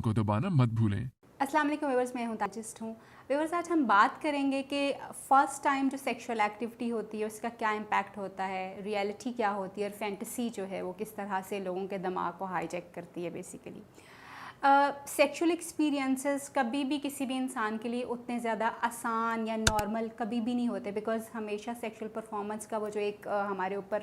को दबाना मत भूलें। अस्सलाम वालेकुम व्यूअर्स, मैं हूँ ताजिस्ट हूँ। व्यूअर्स, आज हम बात करेंगे कि फ़र्स्ट टाइम जो सेक्सुअल एक्टिविटी होती है उसका क्या इम्पैक्ट होता है, रियलिटी क्या होती है और फैंटेसी जो है वो किस तरह से लोगों के दिमाग को हाईजैक करती है बेसिकली। सेक्सुअल एक्सपीरियंसेस कभी भी किसी भी इंसान के लिए उतने ज़्यादा आसान या नॉर्मल कभी भी नहीं होते, बिकॉज़ हमेशा सेक्सुअल परफॉर्मेंस का वो जो एक हमारे ऊपर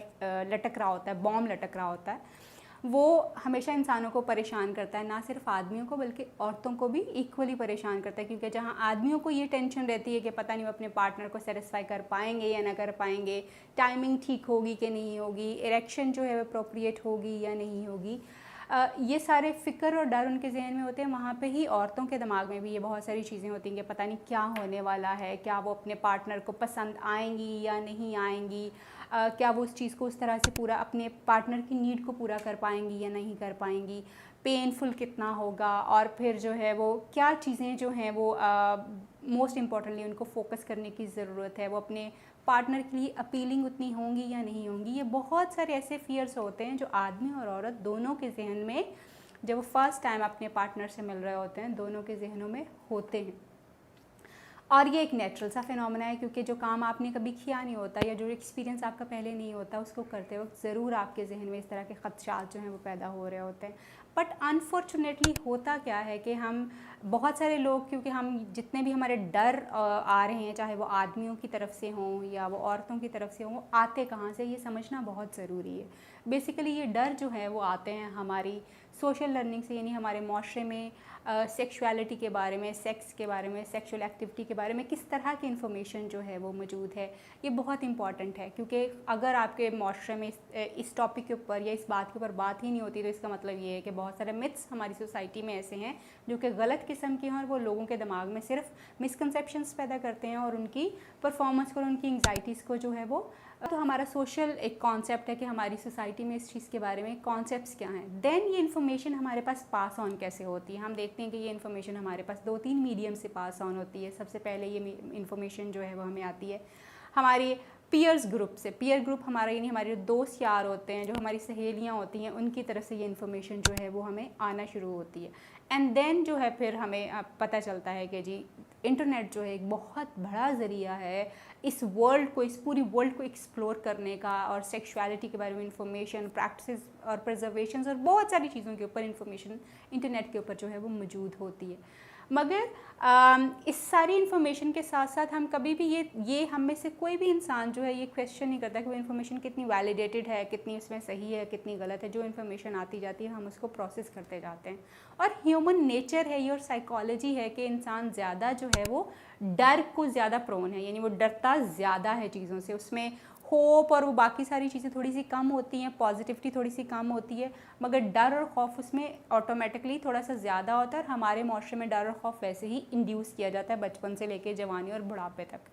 लटक रहा होता है, बॉम्ब लटक रहा होता है, वो हमेशा इंसानों को परेशान करता है। ना सिर्फ आदमियों को बल्कि औरतों को भी इक्वली परेशान करता है, क्योंकि जहाँ आदमियों को ये टेंशन रहती है कि पता नहीं वो अपने पार्टनर को सेटिस्फाई कर पाएंगे या ना कर पाएंगे, टाइमिंग ठीक होगी कि नहीं होगी, इरेक्शन जो है वो अप्रोप्रिएट होगी या नहीं होगी, ये सारे फ़िक्र और डर उनके जहन में होते हैं। वहाँ पे ही औरतों के दिमाग में भी ये बहुत सारी चीज़ें होती हैं कि पता नहीं क्या होने वाला है, क्या वो अपने पार्टनर को पसंद आएंगी या नहीं आएंगी, क्या वो उस चीज़ को उस तरह से पूरा अपने पार्टनर की नीड को पूरा कर पाएंगी या नहीं कर पाएंगी, पेनफुल कितना होगा, और फिर जो है वो क्या चीज़ें जो हैं वो मोस्ट इम्पॉर्टेंटली उनको फोकस करने की ज़रूरत है, वो अपने पार्टनर के लिए अपीलिंग उतनी होंगी या नहीं होंगी। ये बहुत सारे ऐसे फियर्स होते हैं जो आदमी और औरत दोनों के जहन में, जब वो फर्स्ट टाइम अपने पार्टनर से मिल रहे होते हैं, दोनों के जहनों में होते हैं। और ये एक नेचुरल सा फिनोमेना है, क्योंकि जो काम आपने कभी किया नहीं होता या जो एक्सपीरियंस आपका पहले नहीं होता, उसको करते वक्त ज़रूर आपके जहन में इस तरह के ख़दशात जो हैं वो पैदा हो रहे होते हैं। बट अनफॉर्चुनेटली होता क्या है कि हम बहुत सारे लोग, क्योंकि हम जितने भी हमारे डर आ रहे हैं, चाहे वो आदमियों की तरफ से हों या वो औरतों की तरफ से हों, आते कहाँ से ये समझना बहुत ज़रूरी है। बेसिकली ये डर जो है वो आते हैं हमारी सोशल लर्निंग से, यानी हमारे माशरे में सेक्सुअलिटी के बारे में, सेक्स के बारे में, सेक्सुअल एक्टिविटी के बारे में किस तरह की इन्फॉर्मेशन जो है वो मौजूद है। ये बहुत इंपॉर्टेंट है, क्योंकि अगर आपके माशरे में इस टॉपिक के ऊपर या इस बात के ऊपर बात ही नहीं होती, तो इसका मतलब ये है कि बहुत सारे मिथ्स हमारी सोसाइटी में ऐसे हैं जो कि गलत किस्म के हैं, और वो लोगों के दिमाग में सिर्फ मिसकंसेप्शंस पैदा करते हैं और उनकी परफॉर्मेंस को, उनकी एंग्जाइटीज़ को जो है वो। तो हमारा सोशल एक कॉन्सेप्ट है कि हमारी सोसाइटी में इस चीज़ के बारे में कॉन्सेप्ट्स क्या हैं। देन ये इन्फॉर्मेशन हमारे पास पास ऑन कैसे होती है। हम देखते हैं कि ये इन्फॉर्मेशन हमारे पास 2-3 मीडियम से पास ऑन होती है। सबसे पहले ये इन्फॉर्मेशन जो है वो हमें आती है हमारी पीयर्स ग्रुप से। पीयर ग्रुप हमारा यानी हमारे जो दोस्त यार होते हैं, जो हमारी सहेलियाँ होती हैं, उनकी तरफ से ये इन्फॉर्मेशन जो है वो हमें आना शुरू होती है। एंड देन जो है फिर हमें पता चलता है कि जी इंटरनेट जो है एक बहुत बड़ा ज़रिया है इस वर्ल्ड को, इस पूरी वर्ल्ड को एक्सप्लोर करने का, और सेक्सुअलिटी के बारे में इंफॉर्मेशन, प्रैक्टिसेस और प्रिजर्वेशंस और बहुत सारी चीज़ों के ऊपर इंफॉर्मेशन इंटरनेट के ऊपर जो है वो मौजूद होती है। मगर इस सारी इन्फॉर्मेशन के साथ साथ हम कभी भी ये हम में से कोई भी इंसान जो है ये क्वेश्चन नहीं करता कि वो इन्फॉर्मेशन कितनी वैलिडेटेड है, कितनी उसमें सही है, कितनी गलत है। जो इन्फॉर्मेशन आती जाती है हम उसको प्रोसेस करते जाते हैं, और ह्यूमन नेचर है ये और साइकोलॉजी है कि इंसान ज़्यादा जो है वो डर को ज़्यादा प्रोन है, यानी वो डरता ज़्यादा है चीज़ों से। उसमें होप और वो बाकी सारी चीज़ें थोड़ी सी कम होती हैं, पॉजिटिविटी थोड़ी सी कम होती है, मगर डर और खौफ उसमें ऑटोमेटिकली थोड़ा सा ज़्यादा होता है। और हमारे माशरे में डर और खौफ वैसे ही इंड्यूस किया जाता है बचपन से लेकर जवानी और बुढ़ापे तक।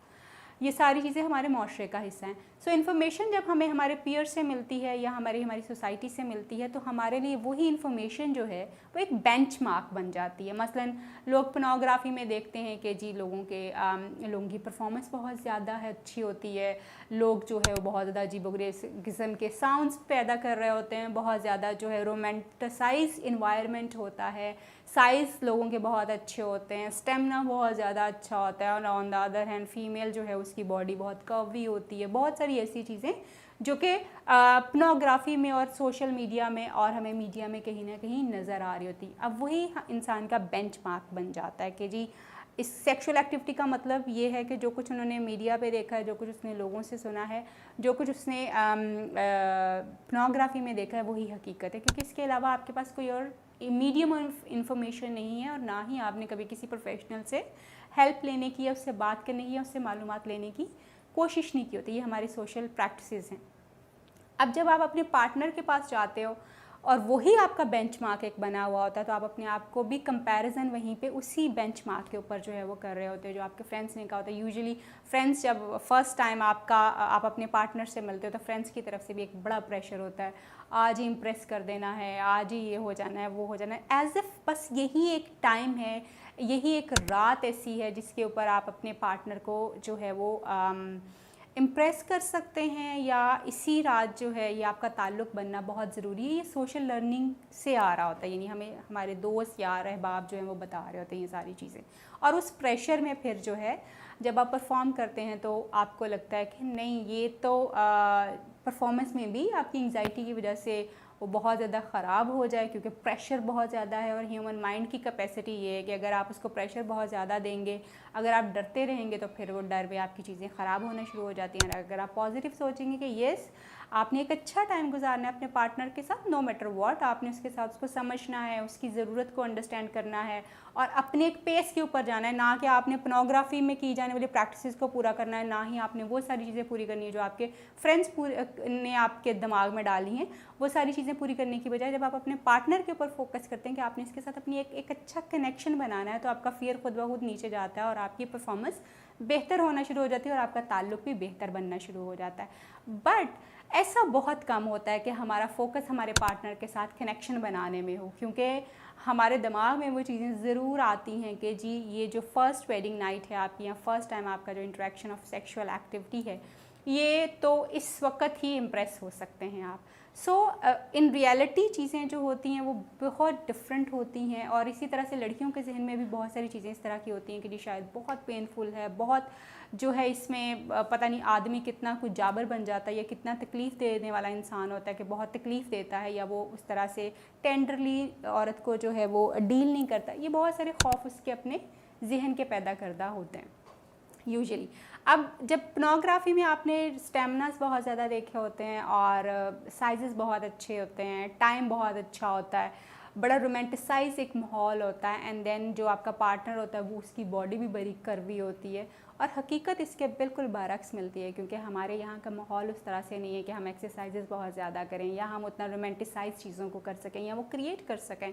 ये सारी चीज़ें हमारे माशरे का हिस्सा हैं। सो इन्फॉर्मेशन जब हमें हमारे पीयर से मिलती है या हमारी सोसाइटी से मिलती है, तो हमारे लिए वही इन्फॉर्मेशन जो है वो एक बेंचमार्क बन जाती है। मसलन लोग पोर्नोग्राफी में देखते हैं कि जी लोगों की परफॉर्मेंस बहुत ज़्यादा है, अच्छी होती है, लोग जो है वो बहुत ज़्यादा अजीबोगरीब किस्म के साउंड्स पैदा कर रहे होते हैं, बहुत ज़्यादा जो है रोमांटिसाइज इन्वायरमेंट होता है, साइज़ लोगों के बहुत अच्छे होते हैं, स्टेमिना बहुत ज़्यादा अच्छा होता है, और on the other hand female जो है उसकी बॉडी बहुत कर्वी होती है। बहुत सारी ऐसी चीज़ें जो कि पोर्नोग्राफी में और सोशल मीडिया में और हमें मीडिया में कहीं ना कहीं नज़र आ रही होती। अब वही इंसान का बेंचमार्क बन जाता है कि जी इस सेक्सुअल एक्टिविटी का मतलब ये है कि जो कुछ उन्होंने मीडिया पे देखा है, जो कुछ उसने लोगों से सुना है, जो कुछ उसने पोर्नोग्राफी में देखा है, वही हकीकत है, क्योंकि इसके अलावा आपके पास कोई और मीडियम ऑफ इंफॉर्मेशन नहीं है, और ना ही आपने कभी किसी प्रोफेशनल से हेल्प लेने की या उससे बात करने की या उससे मालूमात लेने की कोशिश नहीं की होती। ये हमारी सोशल प्रैक्टिसेस हैं। अब जब आप अपने पार्टनर के पास जाते हो और वही आपका बेंचमार्क एक बना हुआ होता है, तो आप अपने आप को भी कंपैरिजन वहीं पे उसी बेंचमार्क के ऊपर जो है वो कर रहे होते हैं जो आपके फ्रेंड्स ने कहा होता है। यूजुअली फ्रेंड्स जब फर्स्ट टाइम आप अपने पार्टनर से मिलते हो, तो फ्रेंड्स की तरफ से भी एक बड़ा प्रेशर होता है, आज ही इम्प्रेस कर देना है, आज ही ये हो जाना है, वो हो जाना है, एज इफ बस यही एक टाइम है, यही एक रात ऐसी है जिसके ऊपर आप अपने पार्टनर को जो है वो इम्प्रेस कर सकते हैं या इसी रात जो है ये आपका ताल्लुक़ बनना बहुत ज़रूरी है, ये सोशल लर्निंग से आ रहा होता है, यानी हमें हमारे दोस्त यार अहबाब जो हैं वो बता रहे होते हैं ये सारी चीज़ें। और उस प्रेशर में फिर जो है जब आप परफॉर्म करते हैं तो आपको लगता है कि नहीं, ये तो परफॉर्मेंस में भी आपकी एंग्जाइटी की वजह से वो बहुत ज़्यादा ख़राब हो जाए, क्योंकि प्रेशर बहुत ज़्यादा है। और ह्यूमन माइंड की कैपेसिटी ये है कि अगर आप उसको प्रेशर बहुत ज़्यादा देंगे, अगर आप डरते रहेंगे तो फिर वो डर में आपकी चीज़ें ख़राब होना शुरू हो जाती हैं। अगर आप पॉजिटिव सोचेंगे कि येस, आपने एक अच्छा टाइम गुजारना है अपने पार्टनर के साथ, नो मैटर व्हाट, आपने उसके साथ उसको समझना है, उसकी ज़रूरत को अंडरस्टैंड करना है और अपने एक पेस के ऊपर जाना है, ना कि आपने पोर्नोग्राफी में की जाने वाली प्रैक्टिसेस को पूरा करना है, ना ही आपने वो सारी चीज़ें पूरी करनी है जो आपके फ्रेंड्स ने आपके दिमाग में डाली हैं। वो सारी चीज़ें पूरी करने की बजाय जब आप अपने पार्टनर के ऊपर फोकस करते हैं कि आपने इसके साथ अपनी एक अच्छा कनेक्शन बनाना है, तो आपका फियर खुद ब खुद नीचे जाता है और आपकी परफॉर्मेंस बेहतर होना शुरू हो जाती है और आपका ताल्लुक़ भी बेहतर बनना शुरू हो जाता है। बट ऐसा बहुत कम होता है कि हमारा फोकस हमारे पार्टनर के साथ कनेक्शन बनाने में हो, क्योंकि हमारे दिमाग में वो चीज़ें ज़रूर आती हैं कि जी ये जो फ़र्स्ट वेडिंग नाइट है आपकी, या फर्स्ट टाइम आपका जो इंटरेक्शन ऑफ सेक्सुअल एक्टिविटी है, ये तो इस वक्त ही इम्प्रेस हो सकते हैं आप। सो इन रियलिटी चीज़ें जो होती हैं वो बहुत डिफरेंट होती हैं। और इसी तरह से लड़कियों के जहन में भी बहुत सारी चीज़ें इस तरह की होती हैं कि जी शायद बहुत पेनफुल है, बहुत जो है इसमें पता नहीं आदमी कितना कुछ जाबर बन जाता है या कितना तकलीफ़ देने वाला इंसान होता है कि बहुत तकलीफ़ देता है, या वो उस तरह से टेंडरली औरत को जो है वो डील नहीं करता। ये बहुत सारे खौफ उसके अपने जहन के पैदा करदा होते हैं यूजुअली। अब जब पोर्नोग्राफी में आपने स्टेमिनास बहुत ज़्यादा देखे होते हैं और साइजेस बहुत अच्छे होते हैं, टाइम बहुत अच्छा होता है, बड़ा रोमांटिसाइज एक माहौल होता है, एंड देन जो आपका पार्टनर होता है वो उसकी बॉडी भी बड़ी कर्वी होती है, और हकीकत इसके बिल्कुल बरअक्स मिलती है, क्योंकि हमारे यहाँ का माहौल उस तरह से नहीं है कि हम एक्सरसाइजेस बहुत ज़्यादा करें या हम उतना रोमांटिसाइज चीज़ों को कर सकें या वो क्रिएट कर सकें।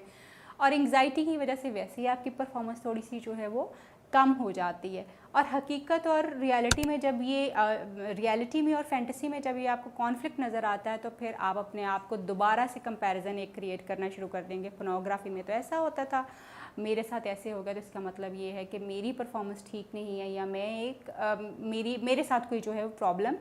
और एंग्जाइटी की वजह से वैसे ही आपकी परफॉर्मेंस थोड़ी सी जो है वो कम हो जाती है। और हकीकत और रियलिटी में जब ये रियलिटी में और फैंटेसी में जब ये आपको कॉन्फ्लिक्ट नज़र आता है, तो फिर आप अपने आप को दोबारा से कंपैरिजन एक क्रिएट करना शुरू कर देंगे। पोर्नोग्राफी में तो ऐसा होता था, मेरे साथ ऐसे हो गया, तो इसका मतलब ये है कि मेरी परफॉर्मेंस ठीक नहीं है, या मैं एक मेरे साथ कोई जो है वो प्रॉब्लम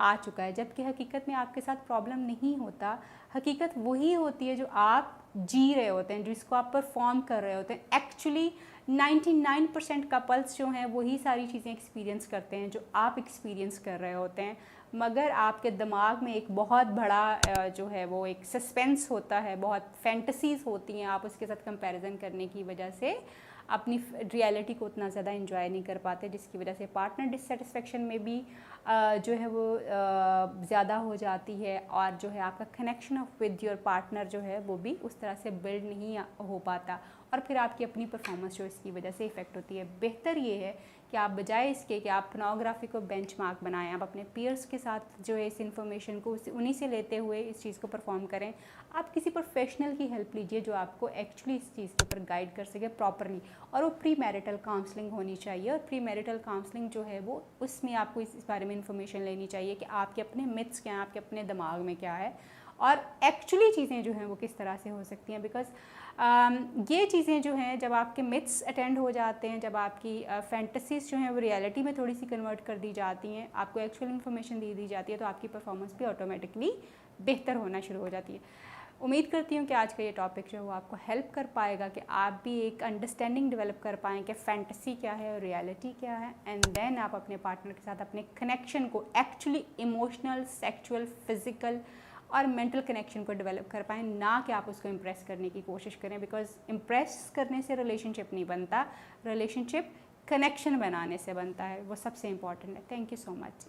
आ चुका है। जबकि हकीकत में आपके साथ प्रॉब्लम नहीं होता, हकीकत वही होती है जो आप जी रहे होते हैं, जिसको आप परफॉर्म कर रहे होते हैं। एक्चुअली 99% कपल्स जो हैं वही सारी चीज़ें एक्सपीरियंस करते हैं जो आप एक्सपीरियंस कर रहे होते हैं, मगर आपके दिमाग में एक बहुत बड़ा जो है वो एक सस्पेंस होता है, बहुत फैंटसीज़ होती हैं, आप उसके साथ कंपैरिजन करने की वजह से अपनी रियलिटी को उतना ज़्यादा एंजॉय नहीं कर पाते, जिसकी वजह से पार्टनर डिससेटिस्फेक्शन में भी जो है वो ज़्यादा हो जाती है, और जो है आपका कनेक्शन विद योर पार्टनर जो है वो भी उस तरह से बिल्ड नहीं हो पाता, और फिर आपकी अपनी परफॉर्मेंस जो इसकी वजह से इफ़ेक्ट होती है। बेहतर ये है कि आप बजाय इसके कि आप पोर्नोग्राफी को बेंचमार्क बनाएं, आप अपने पीयर्स के साथ जो है इस इन्फॉर्मेशन को उन्हीं से लेते हुए इस चीज़ को परफॉर्म करें। आप किसी प्रोफेशनल की हेल्प लीजिए जो आपको एक्चुअली इस चीज़ के ऊपर गाइड कर सके प्रॉपरली, और वो प्री मैरिटल काउंसलिंग होनी चाहिए। और प्री मैरिटल काउंसलिंग जो है वो उसमें आपको इस बारे में इंफॉर्मेशन लेनी चाहिए कि आपके अपने मिथ्स क्या हैं, आपके अपने दिमाग में क्या है, और एक्चुअली चीज़ें जो हैं वो किस तरह से हो सकती हैं। बिकॉज ये चीज़ें जो हैं जब आपके मिथ्स अटेंड हो जाते हैं, जब आपकी फैंटसीज़ जो हैं वो रियलिटी में थोड़ी सी कन्वर्ट कर दी जाती हैं, आपको एक्चुअल इन्फॉर्मेशन दी जाती है, तो आपकी परफॉर्मेंस भी ऑटोमेटिकली बेहतर होना शुरू हो जाती है। उम्मीद करती हूँ कि आज का ये टॉपिक जो है वो आपको हेल्प कर पाएगा कि आप भी एक अंडरस्टैंडिंग डेवलप कर पाएँ कि फैंटेसी क्या है और रियलिटी क्या है, एंड देन आप अपने पार्टनर के साथ अपने कनेक्शन को एक्चुअली इमोशनल, सेक्चुअल, फिज़िकल और मेंटल कनेक्शन को डेवलप कर पाएँ, ना कि आप उसको इम्प्रेस करने की कोशिश करें। बिकॉज इम्प्रेस करने से रिलेशनशिप नहीं बनता, रिलेशनशिप कनेक्शन बनाने से बनता है, वो सबसे इम्पॉर्टेंट है। Thank you so much.